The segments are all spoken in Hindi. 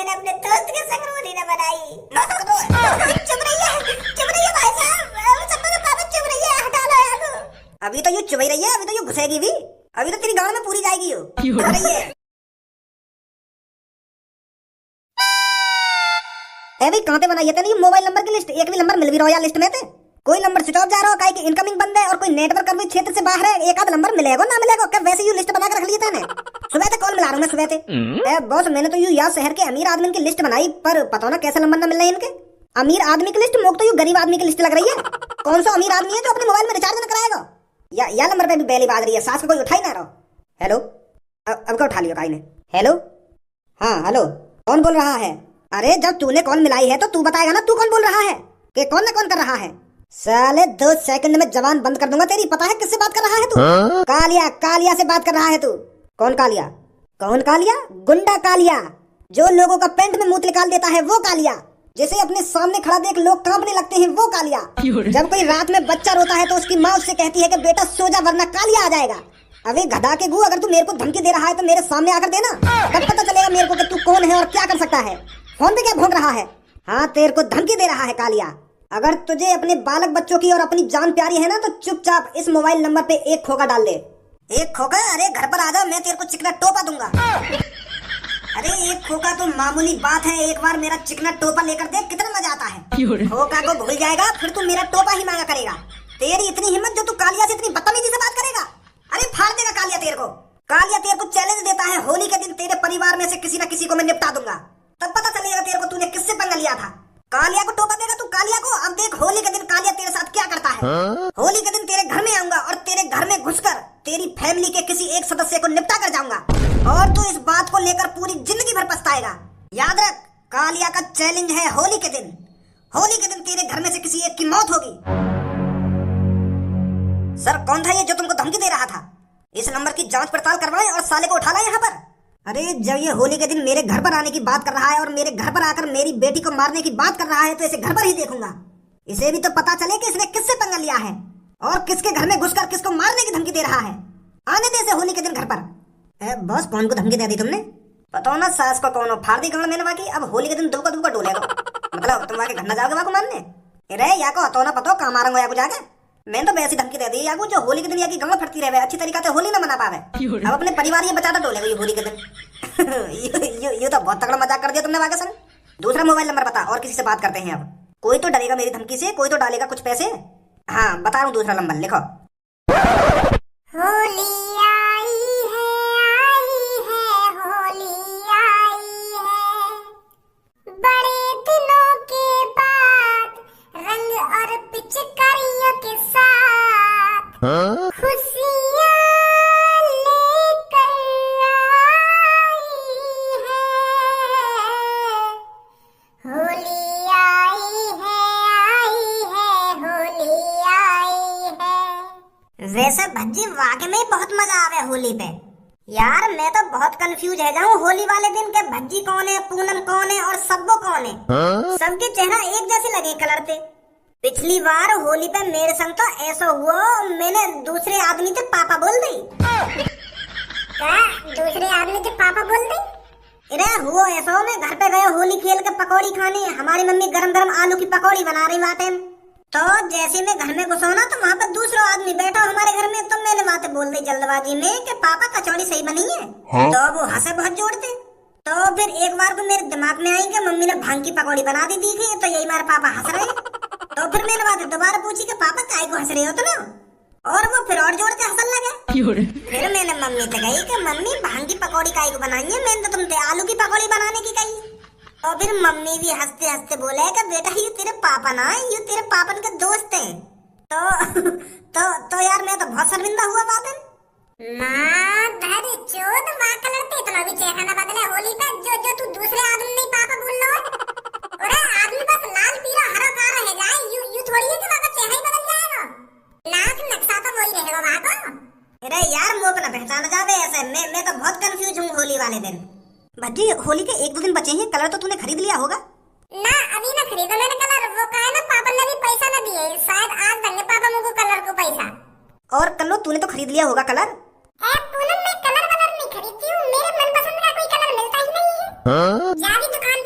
मैंने अपने दोस्त के संग होली न बनाई। चुप रहिए भाई साहब, सब लोग पापा चुप रहिए, हटा लो यार। अभी तो यूं चुप ही रही है, अभी तो यूं घुसेगी भी, अभी तो तेरी गांव में पूरी जाएगी यूं। भाई कहां पे बनाई है तेरी मोबाइल नंबर की लिस्ट? एक भी नंबर मिल भी रहा है लिस्ट में ते? कोई नंबर स्विच ऑफ जा रहा हो, काहे कि इनकमिंग बंद है और कोई नेटवर्क अभी क्षेत्र से बाहर है, एक आध नंबर मिलेगा ना मिलेगा क्या? वैसे ही लिस्ट बना के रख ली तूने? सुबह से कॉल मिला रहा हूं मैं सुबह से। ए बॉस, मैंने तो यू शहर के अमीर आदमी की लिस्ट बनाई, पर पता ना कैसे नंबर ना मिल रहे इनके। अमीर आदमी की लिस्ट मोक तो यू गरीब आदमी की लिस्ट लग रही है। कौन सा अमीर आदमी है जो अपने मोबाइल में रिचार्ज न कराएगा? या नंबर पे भी बेली बाज रही है, सास को कोई उठा ही ना रहो। हेलो, अब क्या उठा लिया काई ने? हेलो, हाँ हेलो, कौन बोल रहा है? अरे जब तूने कॉल मिलाई है तो तू बताएगा ना तू कौन बोल रहा है, कि कौन ना कौन कर रहा है। साले 2 सेकंड में जवान बंद कर दूंगा तेरी। पता है किससे बात कर रहा है तू? कालिया से बात कर रहा है तू। कौन कालिया? कौन कालिया? गुंडा कालिया, जो लोगों का पेंट में मूत निकाल देता है वो कालिया, जिसे अपने सामने खड़ा देख लोग कांपने लगते हैं वो कालिया। जब कोई रात में बच्चा रोता है तो उसकी माँ उससे कहती है कि बेटा सो जा वरना कालिया आ जाएगा। अबे गधा के गू, अगर तू मेरे को धमकी दे रहा है तो मेरे सामने आकर देना, तब पता चलेगा मेरे को कि तू कौन है और क्या कर सकता है। फोन पे क्या भौंक रहा है? हाँ, तेरे को धमकी दे रहा है कालिया। अगर तुझे अपने बालक बच्चों की और अपनी जान प्यारी है ना तो चुपचाप इस मोबाइल नंबर पे एक खोखा डाल दे। एक खोखा? अरे घर पर आ जा, मैं तेरे को चिकना टोपा दूंगा। अरे एक खोखा तो मामूली बात है, एक बार मेरा चिकना टोपा लेकर देख कितना मजा आता है। खोखा को भूल जाएगा फिर तू मेरा टोपा ही मांगा करेगा। तेरी इतनी हिम्मत जो तू कालिया से इतनी बदतमीजी से बात करेगा? अरे फाड़ देगा कालिया तेरे को। कालिया तेरे को चैलेंज देता है, होली के दिन तेरे परिवार में से किसी न किसी को मैं निपटा दूंगा, तब पता चलेगा तेरे को तूने किससे पंगा लिया था। कालिया को टोपा देगा तू कालिया को? अब देख होली के दिन कालिया तेरे साथ क्या करता है। होली के दिन तेरे घर में आऊंगा और तेरे घर में घुसकर तेरी फैमिली के किसी एक सदस्य को निपटा कर जाऊंगा, और तू इस बात को लेकर पूरी जिंदगी भर पछताएगा। याद रख, कालिया का चैलेंज है होली के दिन। होली के दिन तेरे घर में से किसी एक की मौत होगी। सर कौन था ये जो तुमको धमकी दे रहा था? इस नंबर की जांच पड़ताल करवाएं और साले को उठा लाएं यहाँ पर। अरे जब ये होली के दिन मेरे घर पर आने की बात कर रहा है और मेरे घर पर आकर मेरी बेटी को मारने की बात कर रहा है तो इसे घर पर ही देखूंगा। इसे भी तो पता चले कि इसने किससे पंगा लिया है और किसके घर में घुसकर किसको मारने की धमकी दे रहा है। आने दे इसे होली के दिन घर पर। बॉस, कौन को धमकी दे दी तुमने? बताओ ना, सास को कौन फाड़ दी गांड मैंने बाकी। अब होली के दिन दुबका दुबका डोलेगा, मतलब तुम आके घर न जाओगे वहां को मारने? अरे या को तो ना पता कहाँ मारूंगा या को जाके। मैंने तो वैसी धमकी दे दी यागू जो होली के दिन या की गांव फटती रहे, अच्छी तरीका से होली ना मना पावे। अब अपने परिवार ये बचाता डोलेगा ये होली के दिन। ये तो बहुत तगड़ा मजाक कर दिया तुमने वाके संग। दूसरा मोबाइल नंबर बता और किसी से बात करते हैं। अब कोई तो डरेगा मेरी धमकी से, कोई तो डालेगा कुछ पैसे। हाँ बता रहा हूँ, दूसरा नंबर लिखो। होली आई है, होली आई है, बड़े दिनों के बाद रंग और पिचकारियों के साथ खुशियाँ लेकर आई है। होली आई है, होली आई है। वैसे भज्जी वाकई में बहुत मजा आवे होली पे। यार मैं तो बहुत कंफ्यूज है जाऊँ होली वाले दिन के भज्जी कौन है, पूनम कौन है और सब्बो कौन है। सबके चेहरा एक जैसे लगे कलर पे। पिछली बार होली पे मेरे संग तो ऐसा हुआ, मैंने दूसरे आदमी से पापा बोल दी। क्या दूसरे आदमी से पापा बोल दी? अरे हुआ ऐसा, मैं घर पे गए होली खेल के पकौड़ी खाने, हमारी मम्मी गरम गरम आलू की पकौड़ी बना रही बातें। तो जैसे मैं घर में घुसा ना तो वहाँ पर दूसरा आदमी बैठा हमारे घर में, तो मैंने बातें बोल दी जल्दबाजी में कि पापा कचौड़ी सही बनी है। तो वो हंसे बहुत जोड़ते। तो फिर एक बार को मेरे दिमाग में आई कि मम्मी ने भांग की पकौड़ी बना दी थी, तो यही मेरे पापा हंस रहे। तो फिर मैंने बात दोबारा पूछी कि पापा काय को हंस रहे हो तो ना, और वो फिर और जोर से हंसने लगे। फिर मैंने मम्मी से कही कि मम्मी भांग की पकौड़ी काय को बनाई है, मैंने तो तुमसे आलू की पकौड़ी बनाने की कही। तो फिर मम्मी भी हंसते हंसते बोले कि बेटा ये तेरे पापा ना, ये तेरे पापन के दोस्त हैं। तो यार मैं तो बहुत शर्मिंदा हुआ बातें। माँ धर चोद माँ कलरते इतना भी चेहरा ना बदले होली पे, जो तू दूसरे आदमी नहीं पापा बोल लो। अरे आदमी बस लाल पीला हरा का रह जाए, यू थोड़ी है कि वहाँ का चेहरा ही बदल जाएगा। नाक नक्शा तो वही रहेगा वहाँ का। अरे यार मुँह पे ना पहचान जावे ऐसे। मैं तो बहुत कंफ्यूज हूँ होली वाले दिन। भज्जी होली के 1-2 दिन बचे हैं, कलर तो तूने खरीद लिया होगा ना? अभी ना खरीदा मैंने कलर, वो कहा ना पापा ने भी पैसा ना दिए, शायद आज देंगे पापा मुझको कलर को पैसा। और कल्लो तूने तो खरीद लिया होगा कलर? पूनम मैं कलर नहीं खरीदती हूँ, मेरे मनपसंद का कोई कलर मिलता ही नहीं है। जागी दुकान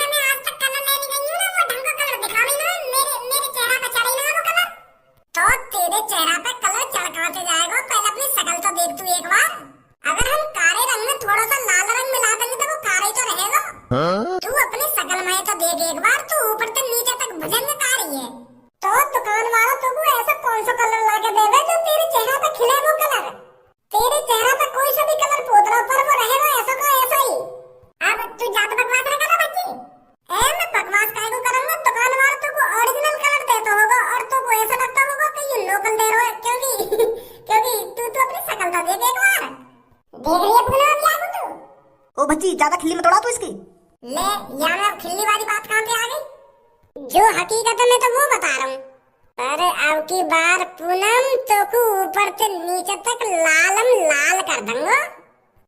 तू अपनी शकल में तो देख एक बार, तू ऊपर से नीचे तक भुजंग का रही है। तो दुकान वाला तुमको ऐसा कौन सा कलर ला के देवे जो तेरे चेहरे पे खिले? वो कलर तेरे चेहरे पे कोई सा भी कलर पोत रहा पर वो रहेगा ऐसा का ऐसा ही। अब तू ज्यादा बकवास ना कर बच्ची। मैं बकवास काहे को करूंगा? दुकान वाला तुमको ओरिजिनल कलर देता होगा और तुमको ऐसा लगता होगा कि ये लोकल दे रहा है, क्योंकि क्योंकि तू तो अपनी शकल तो देख एक बार। देख रही है फुला क्या तू? ओ भज्जी ज्यादा खिल्ली मत उड़ा तू इसकी। ले यहाँ में खिल्ली वाली बात कहाँ पे आ गई? जो हकीकत है मैं तो वो बता रहा हूँ। पर अब की बार पूनम तो को ऊपर से नीचे तक लालम लाल कर दूंगा।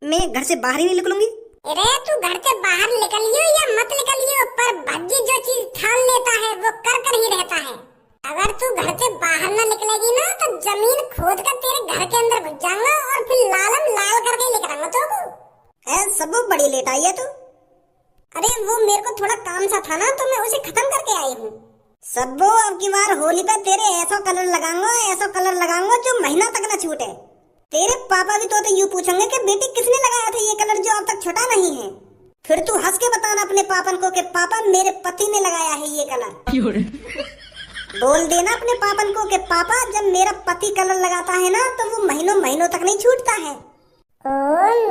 मैं घर से बाहर ही नहीं निकलूंगी। अरे तू घर से बाहर निकलियो या मत निकलियो, पर भज्जी जो चीज ठान लेता है वो कर ही रहता है। अगर तू घर से बाहर ना निकलेगी ना तो जमीन खोद कर तेरे घर के अंदर घुस जाऊंगा और फिर लालम लाल करके लेकर आऊंगा तो सब बड़ी लेट आई है तू। अरे वो मेरे को थोड़ा काम सा था ना तो मैं उसे खत्म करके आई हूँ। सबो अब की बार होली पे तेरे ऐसा कलर लगाऊंगा जो महीना तक न छूटे। तेरे पापा भी तो यूं पूछेंगे कि बेटी किसने लगाया था ये कलर जो अब तक छूटा नहीं है। फिर तू हंस के बताना अपने पापन को कि पापा मेरे पति ने लगाया है ये कलर। बोल देना अपने पापन को कि पापा जब मेरा पति कलर लगाता है ना तो वो महीनों महीनों तक नहीं छूटता है। ओ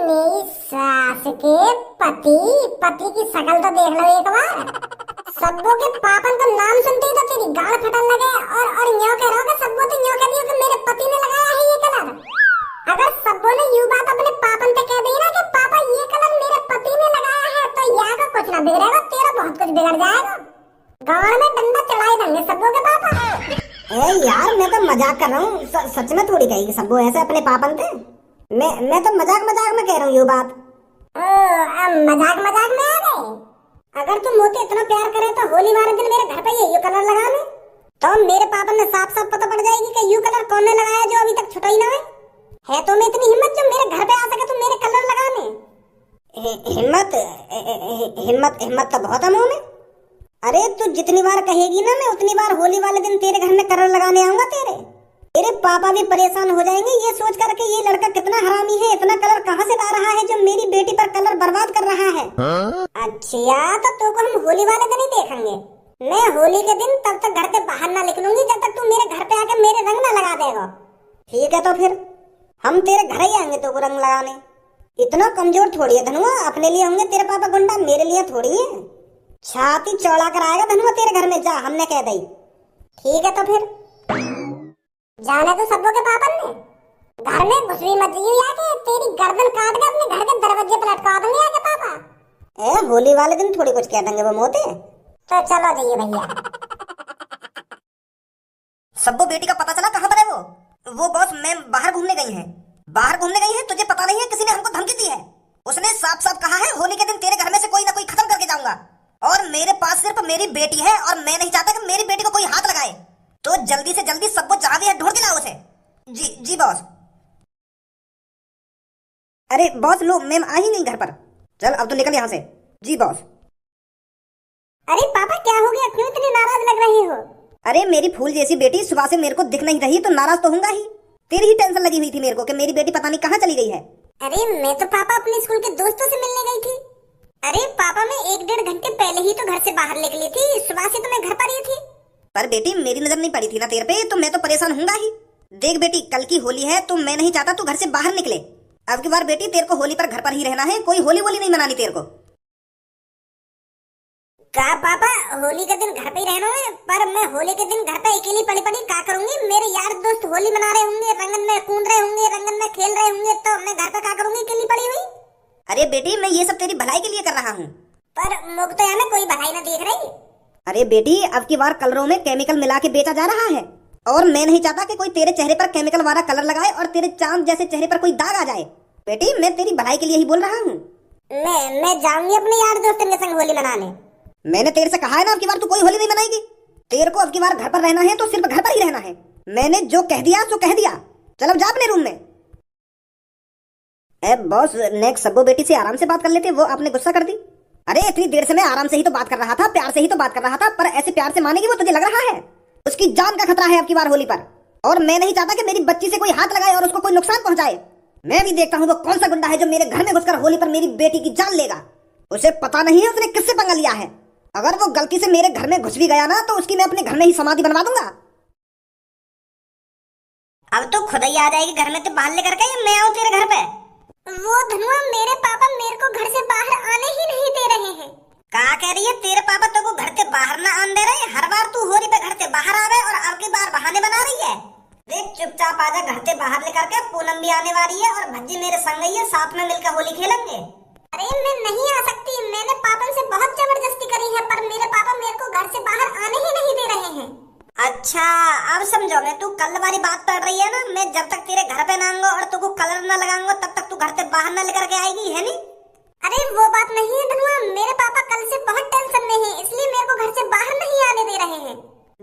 मेरी सास के पति की शकल तो देख लो एक बार। सब्बो के पापन का नाम सुनते ही तो तेरी गाल फटने लगे और यूं कह रहा हो कि सब्बो तो यूं कह दियो कि मेरे पति ने लगाया है ये कलर। अगर सब्बो ने यूं बात अपने पापन पे कह दी ना कि पापा ये कलर मेरे पति ने लगाया है तो यहाँ का कुछ ना बिगड़ेगा, तेरा बहुत कुछ बिगड़ जाएगा। गाँव में डंडा चढ़ाई देंगे सब्बो के पापा। यार मैं तो मजाक कर रहा हूँ, सच में थोड़ी कहेगी सब्बो ऐसे अपने पापन थे। मैं तो मजाक में कह रहा हूँ ये बात। मजाक में आ गए। अगर तुम मुझे इतना प्यार करे तो होली वाले दिन मेरे घर पे ये कलर लगा ले तो मेरे पापा ने साफ साफ पता पड़ जाएगी कि यू कलर कौन ने लगाया जो अभी तक छुटा ही ना है तो मैं इतनी हिम्मत जो मेरे घर पे आ सके तो मेरे कलर लगाने। हिम्मत तो बहुत है मुंह में। अरे तू जितनी बार कहेगी ना मैं उतनी बार होली वाले दिन तेरे घर में कलर लगाने आऊंगा। तेरे पापा भी परेशान हो जाएंगे ये सोच कर के ये लड़का कितना हरामी है, इतना कलर कहाँ से ला रहा है जो मेरी बेटी पर कलर बर्बाद कर रहा है। अच्छा तो तू को हम होली वाले दिन ही देखेंगे। मैं होली के दिन तब तक घर से बाहर ना निकलूंगी जब तक तू मेरे घर पे आके मेरे रंग ना लगा देगा। ठीक है तो फिर हम तेरे घर ही आएंगे तो रंग लगाने। इतना कमजोर थोड़ी है धनुआ, अपने लिए होंगे तेरे पापा गुंडा, मेरे लिए थोड़ी है। छाती चौड़ा कर आएगा धनुआ तेरे घर में, जा हमने कह दी। ठीक है तो फिर जाने तो सबों के पापन ने घर में घुसरी मत आके तेरी गर्दन काट के अपने घर के दरवाजे पर लटका देंगे आके पापा। होली वाले दिन थोड़ी कुछ कह देंगे वो मोते। तो चलो जाइए भैया। सबको बेटी का पता चला कहाँ पर है वो बॉस मैं बाहर घूमने गई है तुझे पता नहीं है किसी ने हमको धमकी दी है। उसने साफ साफ कहा है होली के दिन तेरे घर में से कोई ना कोई खत्म करके जाऊंगा और मेरे पास सिर्फ मेरी बेटी है और मैं नहीं चाहता कि मेरी बेटी को कोई हाथ लगाए। तो जल्दी से जल्दी सबको जहाँ भी है ढूंढ के लाओ उसे। जी बॉस। अरे बॉस लो मैम आ ही नहीं घर पर, चल अब तो निकल यहाँ से। जी बॉस। अरे पापा क्या हो गया, क्यों इतने नाराज लग रहे हो? अरे मेरी फूल जैसी बेटी सुबह से मेरे को दिख नहीं रही तो नाराज तो होऊंगा ही। तेरी ही टेंशन लगी हुई थी मेरे को कि मेरी बेटी पता नहीं कहाँ चली गई है। अरे मैं तो पापा अपने स्कूल के दोस्तों से मिलने गई थी। अरे पापा मैं 1-1.5 घंटे पहले ही तो घर से बाहर निकली थी, सुबह से तो मैं घर पर ही थी। पर बेटी मेरी नजर नहीं पड़ी थी ना तेरे पे तो मैं तो परेशान होऊंगा ही। देख बेटी कल की होली है तो मैं नहीं चाहता तू घर से बाहर निकले। अब की बार बेटी तेरे को होली पर घर पर ही रहना है, कोई होली वोली नहीं मनानी तेरे को। क्या पापा होली के दिन घर पे ही रहना है? पर मैं होली के दिन घर पे अकेली पड़ी क्या करूंगी? मेरे यार दोस्त होली मना रहे होंगे, रंगन में कूद रहे होंगे, रंगन में खेल रहे होंगे, तो मैं घर पे क्या करूंगी अकेली पड़ी हुई? अरे बेटी मैं ये सब तेरी भलाई के लिए कर रहा हूँ। पर मुझे तो यहाँ कोई भलाई ना देख रही। अरे बेटी अब की बार कलरों में केमिकल मिला के बेचा जा रहा है और मैं नहीं चाहता कि कोई तेरे चेहरे पर केमिकल वाला कलर लगाए और तेरे चांद जैसे चेहरे पर कोई दाग आ जाए। बेटी मैं तेरी भलाई के लिए ही बोल रहा हूँ। मैं जाऊंगी अपने यार दोस्तों के संग होली मनाने। मैंने तेरे से कहा है ना अब की बार तू कोई होली नहीं मनाएगी। तेरे को अब की बार घर पर रहना है तो सिर्फ घर पर ही रहना है। मैंने जो कह दिया तो कह दिया, चल अब जा अपने रूम में। बॉस नेक्स्ट सबो बेटी से आराम से बात कर लेते, वो आपने गुस्सा कर दी। अरे इतनी देर से मैं आराम से ही तो बात कर रहा था, प्यार से ही तो बात कर रहा था, पर ऐसे प्यार से मानेगी वो तुझे लग रहा है? उसकी जान का खतरा है अब की बार होली पर और मैं नहीं चाहता कि मेरी बच्ची से कोई हाथ लगाए और उसको कोई नुकसान पहुंचाए। मैं भी देखता हूँ वो कौन सा गुंडा है जो मेरे घर में घुसकर होली पर मेरी बेटी की जान लेगा। उसे पता नहीं है उसने किससे पंगा लिया है। अगर वो गलती से मेरे घर में घुस भी गया ना तो उसकी मैं अपने घर में ही समाधि बनवा दूंगा। अब तो खुद ही आ जाएगी घर में, तो बाहर लेकर के या मैं आऊं तेरे घर पे? वो धनुआ, मेरे पापा मेरे को घर से बाहर आने ही नहीं दे रहे हैं। क्या कह रही है? तेरे पापा तो को घर के बाहर ना आने दे रहे? हर बार तू होली पे घर से बाहर आ गए और अब की बार बहाने बना रही है। देख चुपचाप आजा घर से बाहर लेकर के, पूनम भी आने वाली है और भज्जी मेरे संग ही है, साथ में मिलकर होली खेलेंगे। अरे मैं नहीं आ सकती, मैंने पापा से बहुत जबरदस्ती करी है पर मेरे पापा मेरे को घर से बाहर आने ही नहीं दे रहे हैं। अच्छा अब समझो, मैं तू कल वाली बात पढ़ रही है ना, मैं जब तक तेरे घर पे ना आऊंगा और तुझको कलर ना लगाऊंगा तब तक तू घर से बाहर ना लेकर के आएगी, है नी? अरे वो बात नहीं है धनुआ, मेरे पापा कल से बहुत टेंशन में हैं, इसलिए मेरे को घर से बाहर नहीं आने दे रहे हैं।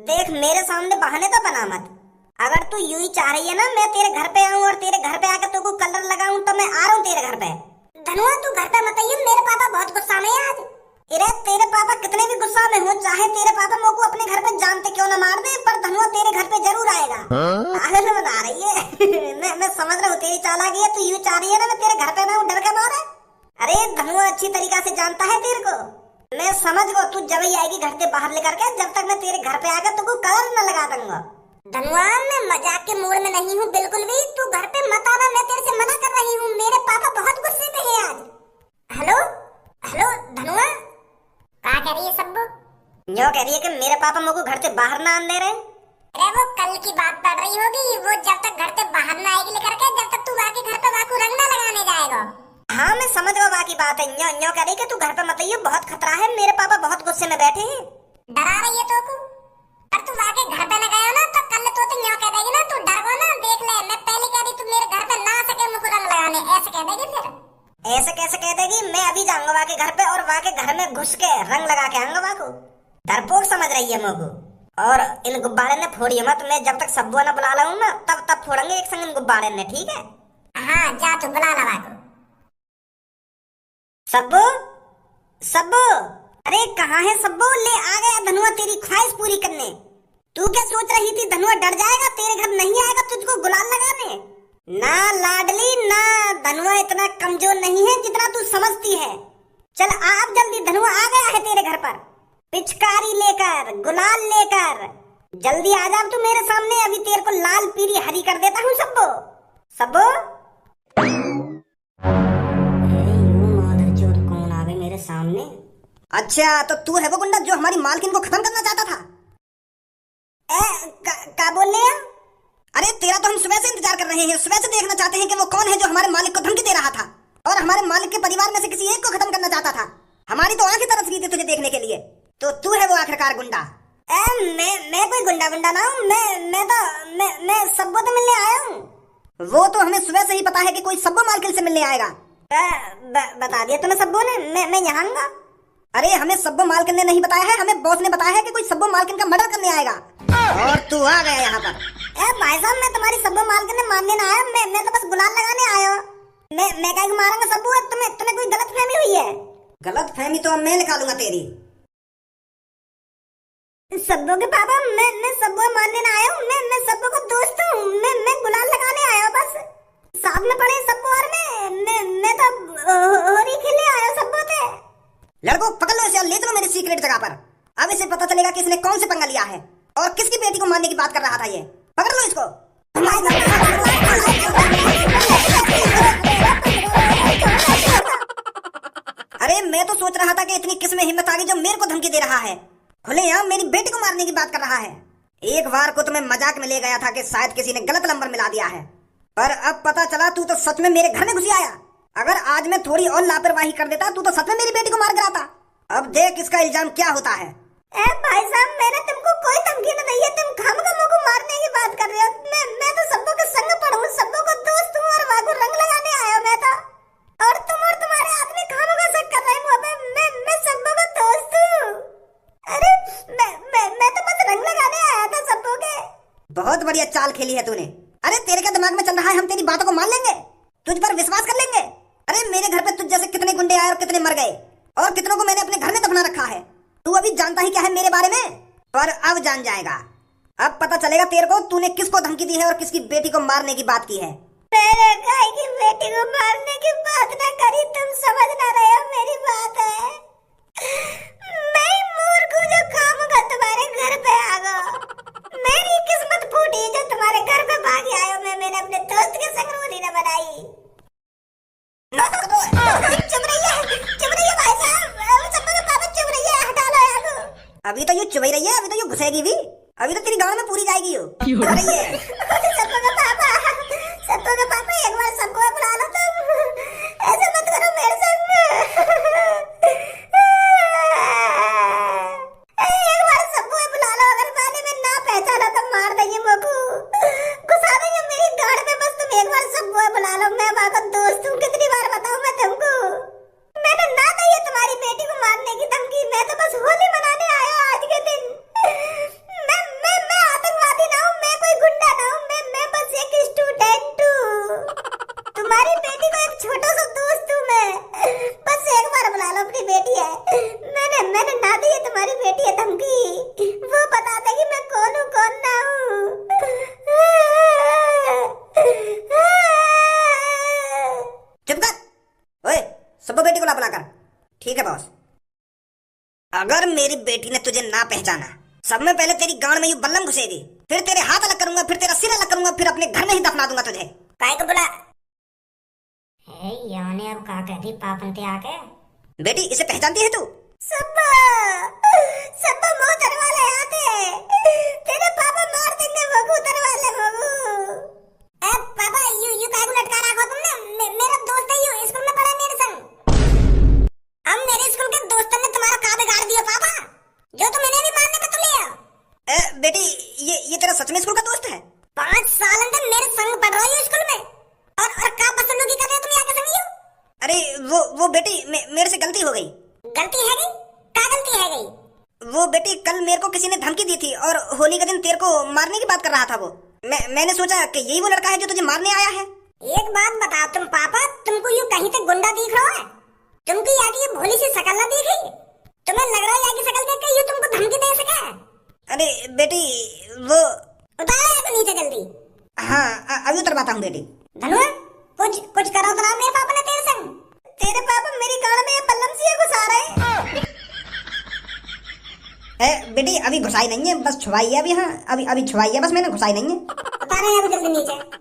देख मेरे सामने बहाने तो बना मत। अगर तू यूं ही चाह रही है ना मैं तेरे घर पे आऊं और तेरे घर पे आकर तुझको कलर लगाऊं तो मैं आ रहा हूं तेरे घर पे। धनुआ तू घर पे मत आइए, मेरे पापा बहुत गुस्सा में है आज। अरे तेरे पापा कितने भी गुस्सा में हो, चाहे तेरे पापा मोको अपने घर पे जानते क्यों ना मार दे, पर धनुआ तेरे घर पे जरूर आएगा। पागल बता रही है। मैं समझ रहा हूँ तेरी चालाकी है, तू यूं चाह रही है ना मैं तेरे घर पे मैं डर के मारे। अरे धनुआ अच्छी तरीका से जानता है तेरे को, मैं समझ गो तू जब ही आएगी घर से बाहर लेकर के, जब तक मैं तेरे घर पे आकर तुझको कलर न लगा दूंगा। धनुआ मैं मजाक के मूड में नहीं हूँ बिल्कुल भी, तू घर पे मत आना, मैं तेरे से मना कर रही हूँ, मेरे पापा बहुत गुस्से में हैं आज। हेलो हेलो धनुआ, क्या कह रही है सब्बू? यूं कह रही है कि मेरे पापा मुझको घर से बाहर ना आने दे रहे। अरे वो कल की बात पड़ रही होगी, वो जब तक घर से बाहर ना आएगी लेकर के, जब तक तू बाकी घर पे वाकू रंग ना लगाने जाएगा। हाँ मैं समझ गया बाकी बात है, यूं कह रही कि तू घर पे मत आइए, बहुत खतरा है, मेरे पापा बहुत गुस्से में बैठे हैं। डरा रही है तो को? पर तू वाकई घर पे न गया ना तो कल तो यूं कह देगी ना, तू डर गो ना, देख ले मैं पहले कह रही तू मेरे घर पे ना आ सके मुझको रंग लगाने, ऐसे कह देगी फिर? ऐसे कैसे कह देगी? मैं अभी जाऊंगा वहाँ के घर पे और वहाँ के घर में घुस के रंग लगा के आऊंगा वहाँ को। डरपोक समझ रही है मुझको। और इन गुब्बारे ने फोड़ी मत, मैं जब तक सब्बू ना बुला लाऊं ना तब फोड़ेंगे एक संग इन गुब्बारे ने, ठीक है? हाँ जा तू बुला ला वहाँ को। सब्बू सब्बू, अरे कहाँ है सब्बू? ले आ गया धनुआ तेरी ख्वाहिश पूरी करने। तू क्या सोच रही थी धनुआ डर जाएगा, तेरे घर नहीं आएगा तुझको गुलाल लगाने? ना लाडली ना, धनुआ इतना कमजोर नहीं है जितना तू समझती है। चल आप जल्दी, धनुआ आ गया है तेरे घर पर, पिचकारी लेकर गुलाल लेकर। जल्दी आ जा तू मेरे सामने, अभी तेरे को लाल पीली हरी कर देता हूँ सब्बू। सब्बू कौन आ गए मेरे सामने? अच्छा तो तू है वो गुंडा जो हमारी मालकिन को खत्म करना चाहता था? क्या बोल रहे हैं? अरे तेरा तो हम सुबह से इंतजार कर रहे हैं, सुबह से देखना चाहते हैं कि वो कौन है जो हमारे मालिक को धमकी दे रहा था और हमारे मालिक के परिवार में से किसी एक को खत्म करना चाहता था। हमारी तो आंखें तरस गई थी तुझे देखने के लिए। तो तू है वो आखिरकार गुंडा? मैं कोई गुंडा ना हूँ, मैं सब्बू से मिलने आया हूँ। वो तो हमें सुबह से ही पता है कि कोई सब्बू मालकिन से मिलने आएगा। बता दिया तुम्हें सब्बू ने? मैं यहाँ आऊंगा। अरे हमें सब्बू मालकिन ने नहीं बताया है, हमें बॉस ने बताया है कि कोई सब्बू मालकिन का मर्डर करने आएगा और तू आ गया यहाँ पर। भाई साहब मैं तुम्हारी सब्बू मालकिन ने मारने ना आया, मैं तो बस गुलाल लगाने आया हूँ। मैं क्या मारूंगा सब्बू? तुम्हें कोई गलत फहमी हुई है? गलत फहमी तो मैं निकालूंगा तेरी। सब्बू के पापा मैं सब्बू मारने ना आया हूँ, मैं सब्बू को दोस्त हूँ, मैं गुलाल लगाने आया हूँ बस। साथ में पड़े सब्बू और मैं तो होली खेलने आया हूँ सब्बू से। लड़को पकड़ लो इसे और ले चलो मेरी सीक्रेट जगह पर। अब इसे पता चलेगा कि इसने कौन से पंगा लिया है और किसकी बेटी को मारने की बात कर रहा था ये। पकड़ लो इसको। अरे मैं तो सोच रहा था कि इतनी किस्में हिम्मत आ गई जो मेरे को धमकी दे रहा है, खुलेआम मेरी बेटी को मारने की बात कर रहा है। एक बार को तो मैं मजाक में ले गया था कि शायद किसी ने गलत नंबर मिला दिया है, पर अब पता चला तू तो सच में मेरे घर में घुसी आया। अगर आज मैं थोड़ी और लापरवाही कर देता तू तो सच में मेरी बेटी को मार गिराता। अब देख इसका इल्जाम क्या होता है। भाई साहब मैंने तुमको कोई धमकी नहीं दी है, तुम खामखा मुझको मारने की बात कर रहे हो। मैं तो सब्बू के संग पढ़ूं, सब्बू को दोस्त हूँ और वागू रंग लगाने आया मैं तो। और तुम और तुम्हारे आदमी खामखा शक कर रहे हो। मैं सब्बू का दोस्त हूँ। अरे मैं तो बस रंग लगाने आया था सब्बू के। बहुत बढ़िया चाल खेली है तूने। अरे तेरे क्या दिमाग में चल रहा है हम तेरी बातों को मान लेंगे, तुझ पर विश्वास कर लेंगे? अरे मेरे घर पे तुझ जैसे कितने गुंडे आए और कितने मर गए और कितनों को मैंने अपने घर में दफना रखा है। तू अभी जानता ही क्या है मेरे बारे में, पर अब जान जाएगा। अब पता चलेगा तेरे को तूने किसको धमकी दी है और किसकी बेटी को मारने की बात की है। मेरे गाय की बेटी को मारने की बात ना करी, तुम समझ ना रहे हो मेरी बात है। मैं ही मूर्ख हूँ जो खामखा तुम्हारे घर पे आ गया। मेरी किस्मत फूटी जो तुम्हारे घर पे भाग आयो। मैंने अपने दोस्त के संग रोटी न बनाई। चुप रहिए भाई साहब, सब लोग पापा चुप रहिए, हटा लो यार को। अभी तो यूं चुप ही रही है, अभी तो यूं घुसेगी भी, अभी तो तेरी गांव में पूरी जाएगी यो। सबको का पापा एक बार सबको बुला लो तुम, ऐसे मत करो मेरे संग। एक बार सबको बुला लो, अगर माने में ना पहचाना तो मार देंगे मोकू, घुसा देंगे मेरी गाड़ में। बस तुम एक बार सबको बुला लो, मैं वहां का दोस्त हूँ, कितनी बार बताऊं मैं तुमको। मैंने ना दी है तुम्हारी बेटी को मारने की धमकी, मैं तो बस होली मनाने आया आज के दिन। मैं आतंकवादी ना हूँ, मैं कोई गुंडा ना हूँ, मैं बस एक स्टूडेंट हूँ। तुम्हारी बेटी को एक छोटा सा दोस्त हूँ मैं, बस एक बार बुला लो, अपनी बेटी है। मैंने ना दी है तुम्हारी बेटी है धमकी, वो बता देगी मैं कौन हूँ कौन ना हूँ। चुप कर, ओए सबको बेटी को ला बुलाकर। ठीक है बॉस। अगर मेरी बेटी ने तुझे ना पहचाना, सब में पहले तेरी गांड में यूं बल्लम घुसेगी, फिर तेरे हाथ अलग करूंगा, फिर तेरा सिर अलग करूंगा, फिर अपने घर में ही दफना दूंगा तुझे। काय को बुला है याने, अब का कह दी पापन ते आके। बेटी इसे पहचानती है तू? सब्बा मोहतर वाले आते, तेरे पापा मार देंगे मोहतर वाले मोहू। ए पापा यू काय को लटका रखा तुमने? मेरा दोस्त है, यू स्कूल में पढ़ा मेरे संग। हम मेरे स्कूल के दोस्तों ने तुम्हारा का बिगाड़ दिया पापा, जो तुम इन्हें भी मारने पे तुले हो। बेटी ये तेरा सच में स्कूल का दोस्त है? 5 साल अंदर मेरे संग पढ़ रही हो स्कूल में, और का बदसलूकी कर रहे हो तुम यहाँ के संग? अरे वो बेटी मेरे से गलती हो गई। गलती है गई? क्या गलती है गई? वो बेटी कल मेरे को किसी ने धमकी दी थी, और होली के दिन तेरे को मारने की बात कर रहा था वो। मैंने सोचा कि यही वो लड़का है जो तुझे मारने आया है। एक बात बताओ तुम पापा, तुमको यूं कहीं तक गुंडा दिख रहा है? तुमको यहाँ की ये भोली सी शकल ना दिख रही? तुम्हें लग रहा है यहाँ की शकल देख के यूं तुमको धमकी दे सके? अरे बेटी वो उतारो तो नीचे जल्दी। हाँ अभी उतरवाता हूँ बेटी। धनुआ कुछ करो तो ना मेरे पापा ने तेरे संग। तेरे पापा मेरी गाड़ में बल्लम सी घुसा रहे। बेटी अभी घुसाई नहीं है, बस छुपाई है अभी। हाँ अभी छुपाई है बस, मैंने घुसाई नहीं है। उतारो यहाँ जल्दी नीचे।